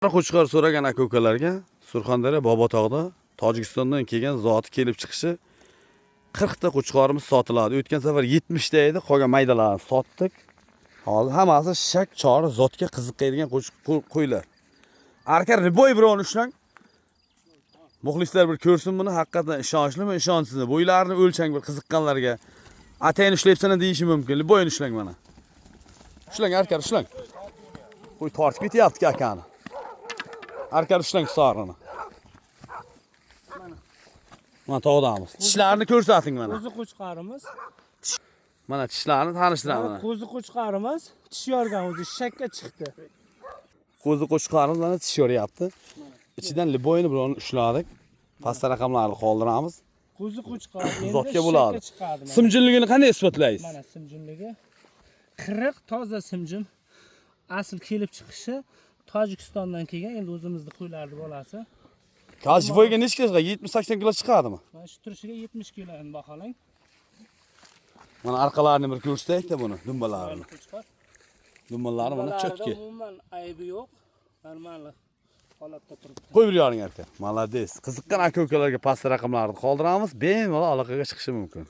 Qo'chqor so'ragan aka-ukalarga Surxondaryo Bobotog'da Tojikistondan kelgan zoti kelib chiqishi 40 ta qo'chqorimiz sotiladi. O'tgan safar 70 ta edi, qolgan maydalarni sotdik. Hozir hammasi shak chori zotga qiziqadigan qo'ylar. Arka riboy birovni ushlang. Muxlislar bir ko'rsin buni, haqiqatan ishonchlimi, ishonchsizmi? Bo'ylarini o'lchang bir qiziqqanlarga. Atayin ushlayapsan deyishi mumkin. Bo'yini ushlang mana. Ushlang arka ushlang. Qo'y tortib ketyapti akani. Arka ushlang hisorini. Mana tog'damiz. Tishlarini ko'rsating mana. Qo'zi qo'chqarimiz. Mana tishlarini tanishtiraman. Qo'zi qo'chqarimiz tish yorgan o'zi shakka chiqdi. Qo'zi qo'chqarimiz mana tish yoryapti. Ichidan liboyini birovni ushladik. Pastda raqamlarni qoldiramiz. Qo'zi qo'chqar endi Zotga bo'ladi. chiqadi. Simjinligini qanday isbotlaysiz? Mana simjinligi 40 toza simjim. Asl kelib chiqishi Tojikistondan kelgan, endi o'zimizning qo'ylarni bolasi. Kajvoyga necha kilo chiqadi? 70-80 kilo chiqadimi? Mana shu turishiga 70 kiloni baholang. Mana orqalarini bir ko'rsataylik-da buni, dumbalarini. Qo'chqar. Dumbalari mana cho'tki. Umuman aybi yo'q. Normal holatda turibdi. Qo'y bir yoring aka. Malades. Qiziqqan aka-ukalarga pastda raqamlarni qoldiramiz, bemalol aloqaga chiqishi mumkin.